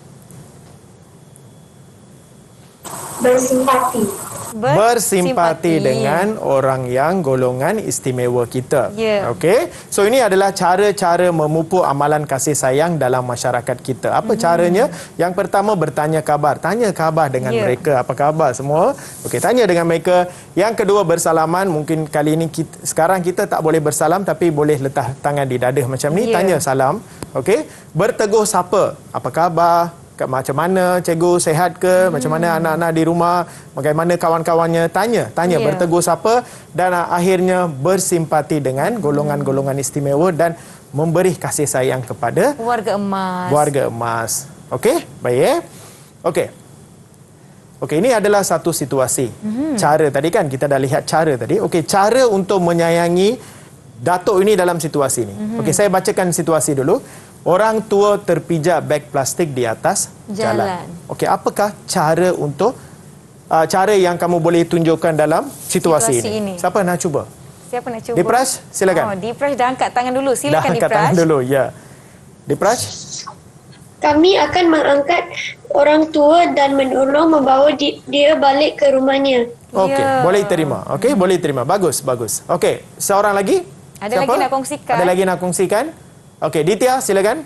Bersimpati dengan orang yang golongan istimewa kita. Okey. So ini adalah cara-cara memupuk amalan kasih sayang dalam masyarakat kita. Apa caranya? Yang pertama, bertanya khabar. Tanya khabar dengan mereka, apa khabar semua. Okey, tanya dengan mereka. Yang kedua, bersalaman. Mungkin kali ini sekarang kita tak boleh bersalam, tapi boleh letak tangan di dada macam ni, tanya salam. Okey. Bertegur sapa. Apa khabar? Macam mana cikgu, sihat ke? Macam mana anak-anak di rumah? Bagaimana kawan-kawannya? Tanya, bertegur sapa. Dan akhirnya bersimpati dengan golongan-golongan istimewa dan memberi kasih sayang kepada warga emas. Okey, baik. Okey, ini adalah satu situasi. Cara tadi kan kita dah lihat cara tadi. Okey, cara untuk menyayangi datuk ini dalam situasi ini. Okey, saya bacakan situasi dulu. Orang tua terpijak beg plastik di atas jalan. Okey, apakah cara untuk cara yang kamu boleh tunjukkan dalam situasi ini? Siapa nak cuba? Siapa nak cuba? Dipraj, silakan. Dipraj dah angkat tangan dulu. Silakan Dipraj. Dah angkat tangan dulu, ya. Dipraj? Kami akan mengangkat orang tua dan menolong membawa dia balik ke rumahnya. Okey, Ya. boleh terima. Okey, boleh terima. Bagus, bagus. Okey, seorang lagi? Ada lagi nak kongsikan? Ada lagi nak kongsikan? Okey, Ditya, silakan.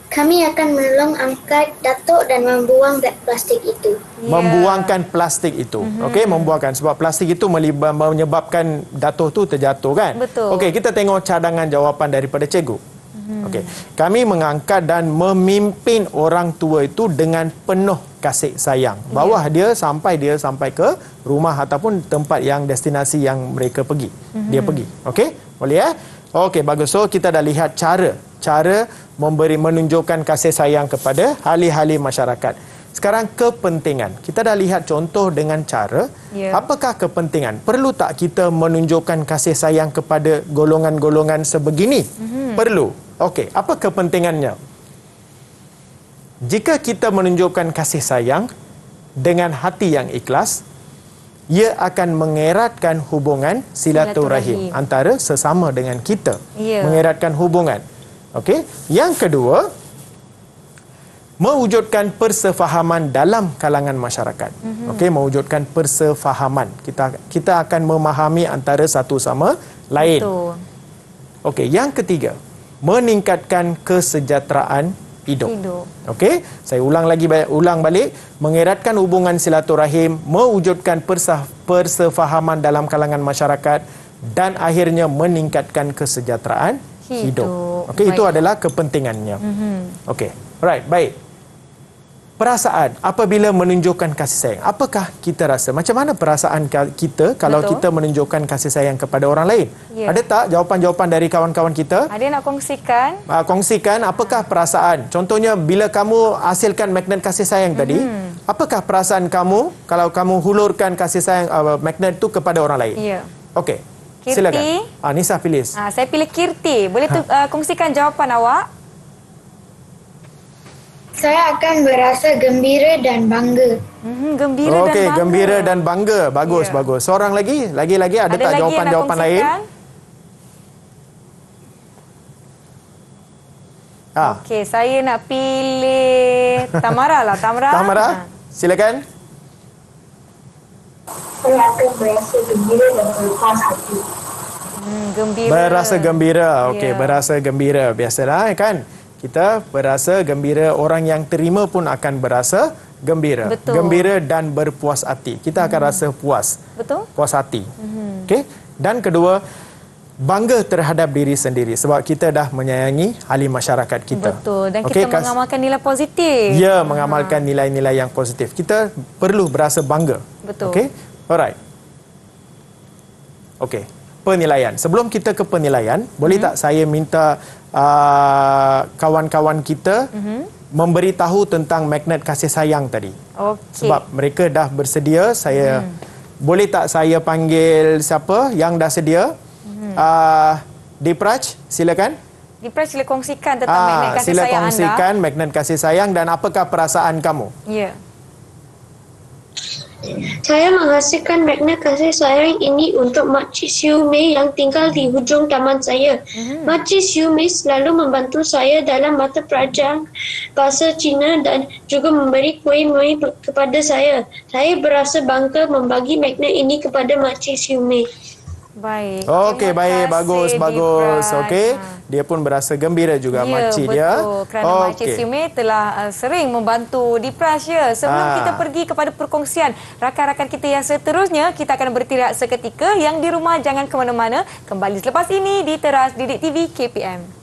Kami akan menolong angkat datuk dan membuang beg plastik itu. Membuangkan plastik itu. Okey, membuangkan sebab plastik itu menyebabkan datuk tu terjatuh kan? Betul. Okey, kita tengok cadangan jawapan daripada cikgu. Okey, kami mengangkat dan memimpin orang tua itu dengan penuh kasih sayang. Bawah dia sampai ke rumah ataupun tempat yang destinasi yang mereka pergi. Dia pergi. Okey? Boleh ya? Okey, bagus. So kita dah lihat cara menunjukkan kasih sayang kepada ahli-ahli masyarakat. Sekarang kepentingan. Kita dah lihat contoh dengan cara. Apakah kepentingan? Perlu tak kita menunjukkan kasih sayang kepada golongan-golongan sebegini? Perlu. Okey, apa kepentingannya? Jika kita menunjukkan kasih sayang dengan hati yang ikhlas, ia akan mengeratkan hubungan silaturahim antara sesama dengan kita. Mengeratkan hubungan. Okey. Yang kedua, mewujudkan persefahaman dalam kalangan masyarakat. Okey, mewujudkan persefahaman. Kita akan memahami antara satu sama lain. Betul. Okey, yang ketiga, meningkatkan kesejahteraan hidup. Okey, saya ulang balik, mengeratkan hubungan silaturahim, mewujudkan persefahaman dalam kalangan masyarakat dan akhirnya meningkatkan kesejahteraan hidup. Okey, itu adalah kepentingannya. Okey. Alright, baik. Perasaan apabila menunjukkan kasih sayang. Apakah kita rasa? Macam mana perasaan kita kalau kita menunjukkan kasih sayang kepada orang lain? Ada tak jawapan-jawapan dari kawan-kawan kita? Ada nak kongsikan? Kongsikan apakah perasaan? Contohnya bila kamu hasilkan magnet kasih sayang tadi, apakah perasaan kamu kalau kamu hulurkan kasih sayang magnet itu kepada orang lain? Ya. Okey. Kirti. Silakan. Nisa pilih. Saya pilih Kirti. Boleh kongsikan jawapan awak? Saya akan berasa gembira dan bangga. Gembira dan bangga. Okey, gembira dan bangga. Bagus, bagus. Seorang lagi? Lagi-lagi ada tak jawapan-jawapan lain? Okey, saya nak pilih Tamara lah. Tamara, silakan. Saya akan berasa gembira dan berpuas hati. Gembira. Berasa gembira. Okey, berasa gembira. Biasalah kan? Kita berasa gembira, orang yang terima pun akan berasa gembira. Betul. Gembira dan berpuas hati. Kita akan rasa puas. Betul. Puas hati. Okey. Dan kedua, bangga terhadap diri sendiri sebab kita dah menyayangi ahli masyarakat kita. Betul. Dan kita mengamalkan nilai positif. Ya, mengamalkan nilai-nilai yang positif. Kita perlu berasa bangga. Betul. Okey. Alright. Okey. Penilaian. Sebelum kita ke penilaian, boleh tak saya minta kawan-kawan kita memberitahu tentang magnet kasih sayang tadi. Okey. Sebab mereka dah bersedia, saya boleh tak saya panggil siapa yang dah sedia? Dipraj, silakan. Dipraj, sila kongsikan tentang magnet kasih sila sayang anda. Sila kongsikan magnet kasih sayang dan apakah perasaan kamu? Ya. Saya menghasilkan magnet kasih sayang ini untuk Makcik Siu Mei yang tinggal di hujung taman saya. Makcik Siu Mei selalu membantu saya dalam mata pelajaran bahasa Cina dan juga memberi kuih-muih kepada saya. Saya berasa bangga membagi magnet ini kepada Makcik Siu Mei. Baik. Okey, baik, bagus. Okey. Dia pun berasa gembira juga makcik dia. Betul. Kerana Makcik Siu Mei telah sering membantu Dipraj ya. Sebelum kita pergi kepada perkongsian rakan-rakan kita yang seterusnya, kita akan bertindak seketika. Yang di rumah jangan ke mana-mana. Kembali selepas ini di Teras Didik TV KPM.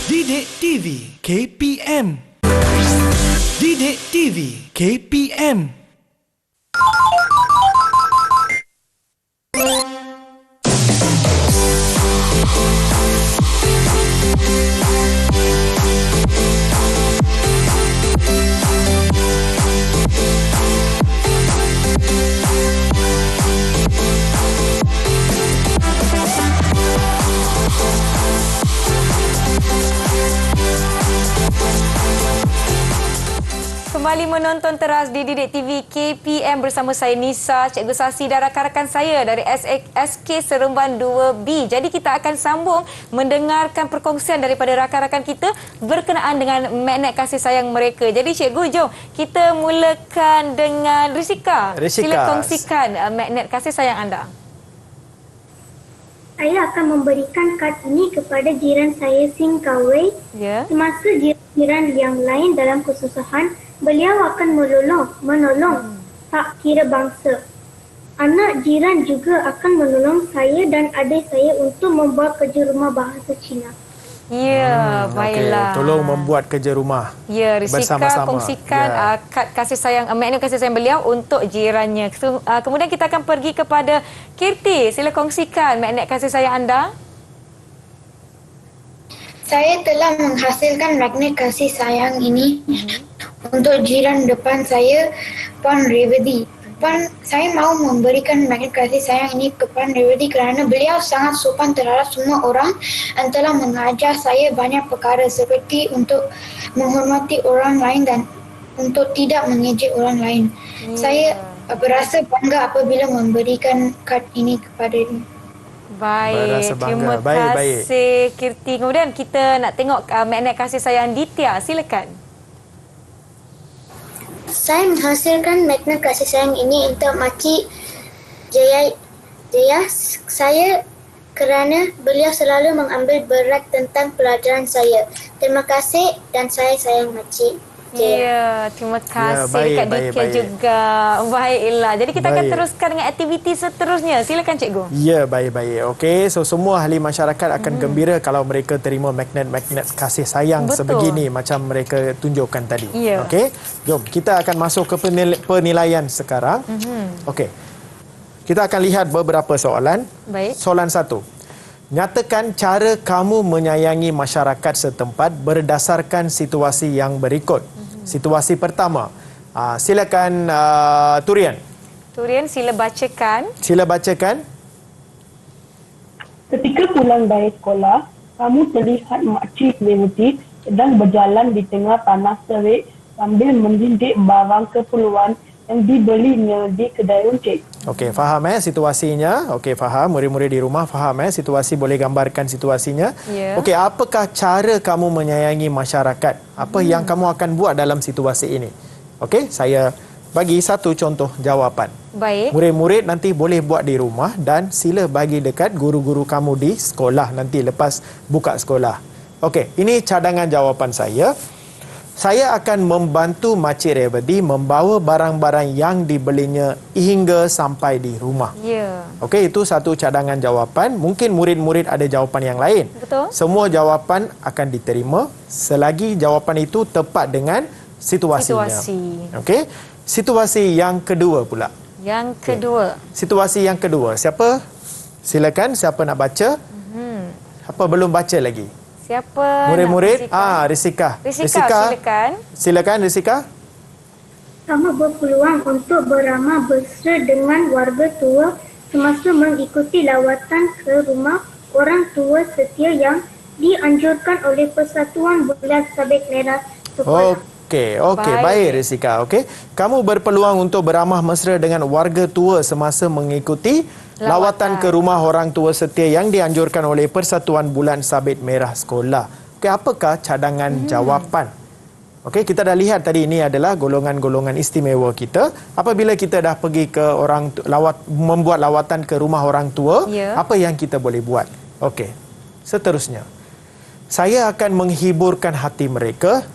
Didik TV KPM. Didik TV KPM. Kembali menonton teras di Didik TV KPM bersama saya Nisa, Cikgu Sasi dan rakan-rakan saya dari SK Seremban 2B. Jadi kita akan sambung mendengarkan perkongsian daripada rakan-rakan kita berkenaan dengan magnet kasih sayang mereka. Jadi Cikgu, jom kita mulakan dengan Risika. Sila kongsikan magnet kasih sayang anda. Saya akan memberikan kad ini kepada jiran saya Singkawai. Ya. Semasa jiran yang lain dalam kesusahan, beliau akan menolong tak kira bangsa. Anak jiran juga akan menolong saya dan adik saya untuk membuat kerja rumah bahasa Cina. Ya, baiklah. Okay. Tolong membuat kerja rumah. Ya, Risika kongsikan kad kasih sayang, magnet kasih sayang beliau untuk jirannya. Kemudian kita akan pergi kepada Kirti. Sila kongsikan magnet kasih sayang anda. Saya telah menghasilkan magnet kasih sayang ini untuk jiran depan saya, Puan Revati. Puan, saya mahu memberikan magnet kasih sayang ini ke Puan Revati kerana beliau sangat sopan terhadap semua orang dan telah mengajar saya banyak perkara seperti untuk menghormati orang lain dan untuk tidak mengejek orang lain. Saya berasa bangga apabila memberikan kad ini kepada dia. Baik, terima kasih Kirti. Kemudian kita nak tengok magnet kasih sayang Ditya. Silakan. Saya menghasilkan magnet kasih sayang ini untuk Makcik Jaya saya kerana beliau selalu mengambil berat tentang pelajaran saya. Terima kasih dan saya sayang Makcik Jaya. Ya, terima kasih dekat Ditya juga. Baiklah. Jadi kita akan teruskan dengan aktiviti seterusnya. Silakan Cikgu. Ya, baik-baik. Okey, so semua ahli masyarakat akan gembira kalau mereka terima magnet-magnet kasih sayang sebegini macam mereka tunjukkan tadi. Ya. Okey, jom kita akan masuk ke penilaian sekarang. Okey. Kita akan lihat beberapa soalan. Baik. Soalan 1. Nyatakan cara kamu menyayangi masyarakat setempat berdasarkan situasi yang berikut. Situasi pertama. Silakan Turian. Turian, sila bacakan. Sila bacakan. Ketika pulang dari sekolah, kamu terlihat Makcik Revati sedang berjalan di tengah tanah serik sambil menjinjit barang keperluan yang dibelinya di kedai runcit. Okey, faham situasinya? Okey, faham. Murid-murid di rumah faham situasi, boleh gambarkan situasinya. Ya. Okey, apakah cara kamu menyayangi masyarakat? Apa yang kamu akan buat dalam situasi ini? Okey, saya bagi satu contoh jawapan. Baik. Murid-murid nanti boleh buat di rumah dan sila bagi dekat guru-guru kamu di sekolah nanti lepas buka sekolah. Okey, ini cadangan jawapan saya. Saya akan membantu Makcik Revati membawa barang-barang yang dibelinya hingga sampai di rumah. Ya. Okey, itu satu cadangan jawapan. Mungkin murid-murid ada jawapan yang lain. Betul. Semua jawapan akan diterima selagi jawapan itu tepat dengan situasinya. Okey. Situasi yang kedua pula. Yang kedua. Situasi yang kedua. Siapa? Silakan, siapa nak baca? Apa belum baca lagi? Siapa? Murid-murid? Risika. Risika, silakan. Silakan Risika. Kamu berpeluang untuk beramah mesra dengan warga tua semasa mengikuti lawatan ke rumah orang tua setia yang dianjurkan oleh Persatuan Bulan Sabit Merah Sekolah. Okey, baik Risika. Okey. Kamu berpeluang untuk beramah mesra dengan warga tua semasa mengikuti lawatan ke rumah orang tua setia yang dianjurkan oleh Persatuan Bulan Sabit Merah Sekolah. Okey, apakah cadangan jawapan? Okey, kita dah lihat tadi ini adalah golongan-golongan istimewa kita. Apabila kita dah pergi ke membuat lawatan ke rumah orang tua, apa yang kita boleh buat? Okey. Seterusnya. Saya akan menghiburkan hati mereka,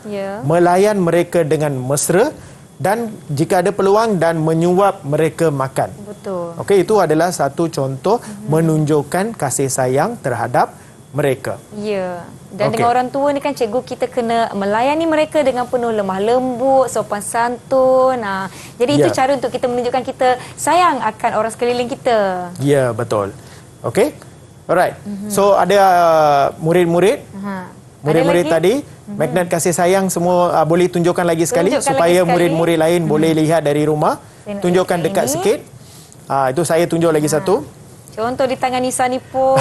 melayan mereka dengan mesra dan jika ada peluang dan menyuap mereka makan. Betul. Okey, itu adalah satu contoh menunjukkan kasih sayang terhadap mereka. Ya. Dan dengan orang tua ni kan cikgu, kita kena melayani mereka dengan penuh lemah lembut, sopan santun. Jadi itu cara untuk kita menunjukkan kita sayang akan orang sekeliling kita. Ya, betul. Okey. Alright. So ada murid-murid. Murid-murid tadi magnet kasih sayang semua boleh tunjukkan lagi sekali supaya murid-murid lain boleh lihat dari rumah. Tunjukkan dekat sikit. Itu saya tunjuk lagi satu. Contoh di tangan Nisa ni pun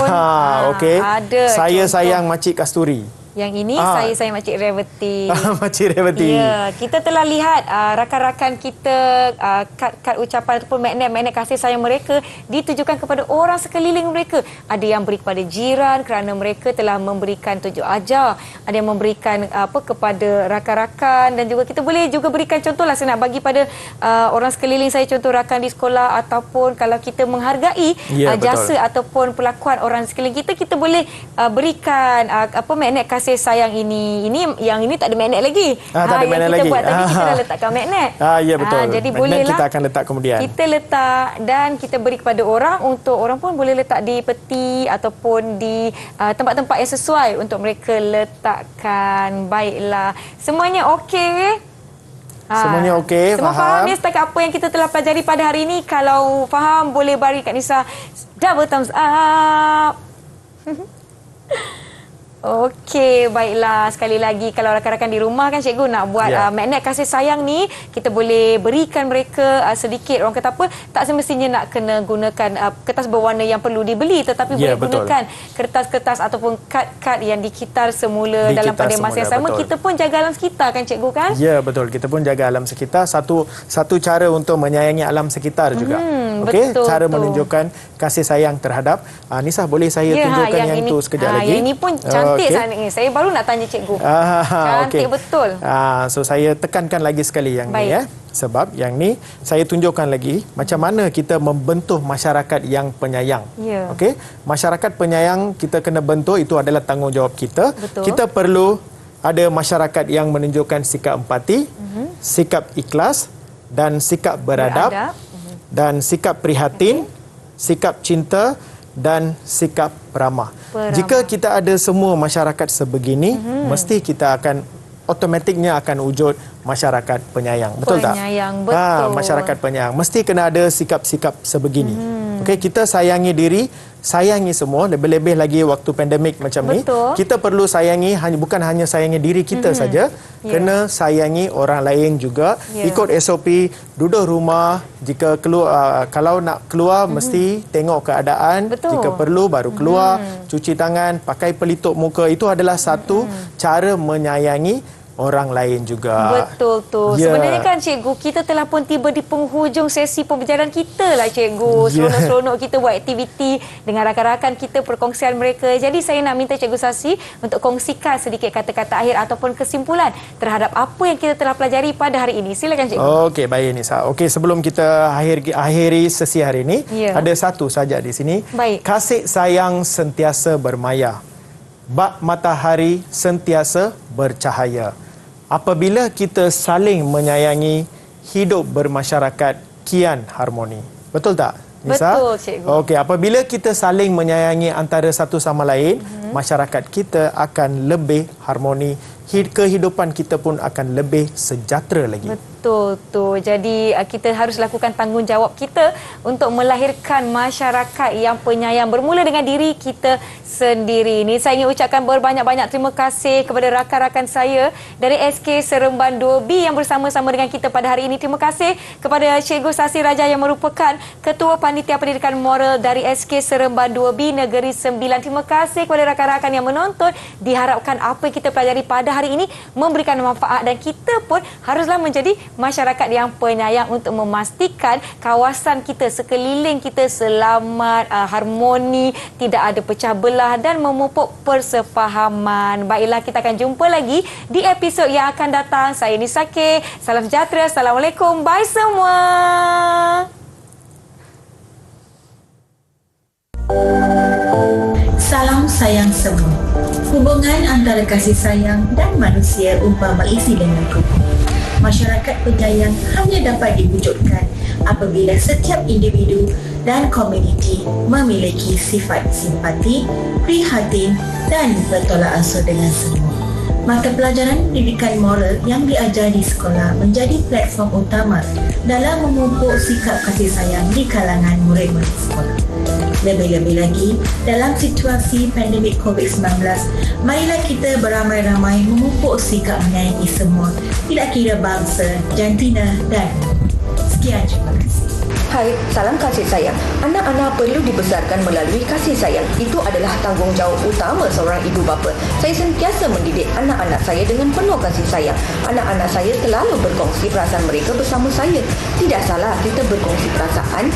okey. ada Saya contoh. sayang Makcik Kasturi. Yang ini saya Makcik Revati. Makcik Revati. Ya, kita telah lihat rakan-rakan kita kad ucapan ataupun magnet kasih sayang mereka ditujukan kepada orang sekeliling mereka. Ada yang beri kepada jiran kerana mereka telah memberikan tunjuk ajar. Ada yang memberikan kepada rakan-rakan, dan juga kita boleh juga berikan contohlah, saya nak bagi pada orang sekeliling saya, contoh rakan di sekolah, ataupun kalau kita menghargai jasa ataupun perlakuan orang sekeliling kita, kita boleh berikan magnet kasih sayang ini. Yang ini tak ada magnet lagi. Tak ada magnet lagi. Kita buat tadi kita dah letakkan magnet. Ya betul. Jadi magnet bolehlah kita akan letak kemudian. Kita letak dan kita beri kepada orang, untuk orang pun boleh letak di peti ataupun di tempat-tempat yang sesuai untuk mereka letakkan. Baiklah. Semuanya okey? Semuanya okey, semua faham ya setakat apa yang kita telah pelajari pada hari ini? Kalau faham, boleh bagi Kak Nisa double thumbs up. Okey, baiklah. Sekali lagi, kalau rakan-rakan di rumah kan cikgu nak buat magnet kasih sayang ni, kita boleh berikan mereka sedikit. Orang kata apa, tak semestinya nak kena gunakan kertas berwarna yang perlu dibeli, tetapi boleh gunakan kertas-kertas ataupun kad-kad yang dikitar semula dalam pada masa yang sama. Betul. Kita pun jaga alam sekitar kan cikgu kan? Ya, betul. Kita pun jaga alam sekitar. Satu cara untuk menyayangi alam sekitar juga. Okey, cara menunjukkan kasih sayang terhadap Nisa, boleh saya tunjukkan yang itu sekejap lagi? Yang ini pun cantik sangat ni. Saya baru nak tanya cikgu. Cantik betul. So saya tekankan lagi sekali yang ni ya. Sebab yang ni saya tunjukkan lagi macam mana kita membentuk masyarakat yang penyayang. Okey, masyarakat penyayang kita kena bentuk, itu adalah tanggungjawab kita. Betul. Kita perlu ada masyarakat yang menunjukkan sikap empati, sikap ikhlas dan sikap beradab. Dan sikap prihatin, sikap cinta dan sikap ramah. Jika kita ada semua masyarakat sebegini, mesti kita akan automatiknya akan wujud masyarakat penyayang. Betul tak? Betul. Masyarakat penyayang mesti kena ada sikap-sikap sebegini. Okey, kita sayangi diri, sayangi semua, lebih-lebih lagi waktu pandemik macam ni. Kita perlu sayangi, bukan hanya sayangi diri kita saja, kena sayangi orang lain juga. Ikut SOP, duduk rumah, jika keluar, kalau nak keluar mesti tengok keadaan. Jika perlu baru keluar, cuci tangan, pakai pelitup muka. Itu adalah satu cara menyayangi orang lain juga. Betul tu. Sebenarnya kan cikgu, kita telah pun tiba di penghujung sesi pembelajaran kita lah cikgu. Seronok-seronok kita buat aktiviti dengan rakan-rakan kita, perkongsian mereka. Jadi saya nak minta Cikgu Sasi untuk kongsikan sedikit kata-kata akhir ataupun kesimpulan terhadap apa yang kita telah pelajari pada hari ini. Silakan cikgu. Okey, baik Nisa. Okey, sebelum kita akhiri sesi hari ini, ada satu saja di sini. Baik. Kasih sayang sentiasa bermaya. Bak matahari sentiasa bercahaya. Apabila kita saling menyayangi, hidup bermasyarakat kian harmoni. Betul tak, Nisa? Betul, cikgu. Okey, apabila kita saling menyayangi antara satu sama lain, masyarakat kita akan lebih harmoni. Kehidupan kita pun akan lebih sejahtera lagi. Betul tu. Jadi kita harus lakukan tanggungjawab kita untuk melahirkan masyarakat yang penyayang bermula dengan diri kita sendiri. Ini saya ingin ucapkan berbanyak-banyak terima kasih kepada rakan-rakan saya dari SK Seremban 2B yang bersama-sama dengan kita pada hari ini. Terima kasih kepada Cikgu Sasi Raja yang merupakan Ketua Panitia Pendidikan Moral dari SK Seremban 2B Negeri Sembilan. Terima kasih kepada rakan-rakan yang menonton. Diharapkan apa yang kita pelajari pada hari ini memberikan manfaat, dan kita pun haruslah menjadi masyarakat yang penyayang untuk memastikan kawasan kita, sekeliling kita selamat, harmoni, tidak ada pecah belah dan memupuk persefahaman. Baiklah, kita akan jumpa lagi di episod yang akan datang. Saya Nisa K. Salam sejahtera. Assalamualaikum. Bye semua. Salam sayang semua. Hubungan antara kasih sayang dan manusia umpama isi dengan kupu. Masyarakat penyayang hanya dapat diwujudkan apabila setiap individu dan komuniti memiliki sifat simpati, prihatin dan bertolak ansur dengan semua. Mata pelajaran pendidikan moral yang diajar di sekolah menjadi platform utama dalam memupuk sikap kasih sayang di kalangan murid-murid sekolah. Lebih-lebih lagi, dalam situasi pandemik COVID-19, marilah kita beramai-ramai memupuk sikap menyayangi semua, tidak kira bangsa, jantina dan Sekian, terima kasih. Hai, salam kasih sayang. Anak-anak perlu dibesarkan melalui kasih sayang. Itu adalah tanggungjawab utama seorang ibu bapa. Saya sentiasa mendidik anak-anak saya dengan penuh kasih sayang. Anak-anak saya selalu berkongsi perasaan mereka bersama saya. Tidak salah kita berkongsi perasaan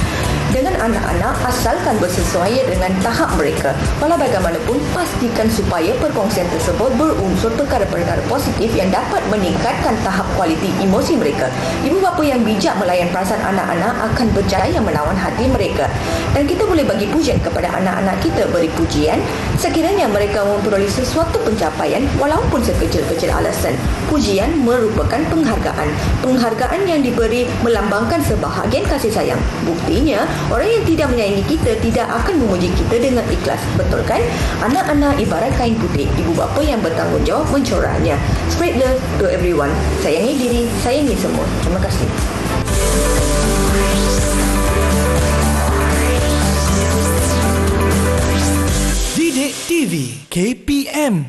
dengan anak-anak asalkan bersesuaian dengan tahap mereka. Walau bagaimanapun, pastikan supaya perkongsian tersebut berunsur perkara-perkara positif yang dapat meningkatkan tahap kualiti emosi mereka. Ibu bapa yang bijak melayan perasaan anak-anak akan berjaya melawan hati mereka. Dan kita boleh bagi pujian kepada anak-anak kita, beri pujian sekiranya mereka memperoleh sesuatu pencapaian walaupun sekecil-kecil alasan. Pujian merupakan penghargaan. Penghargaan yang diberi melambangkan sebahagian kasih sayang. Buktinya, orang yang tidak menyayangi kita tidak akan memuji kita dengan ikhlas. Betul kan? Anak-anak ibarat kain putih. Ibu bapa yang bertanggungjawab mencorahnya. Spread love to everyone. Sayangi diri, sayangi semua. Terima kasih. Didik TV KPM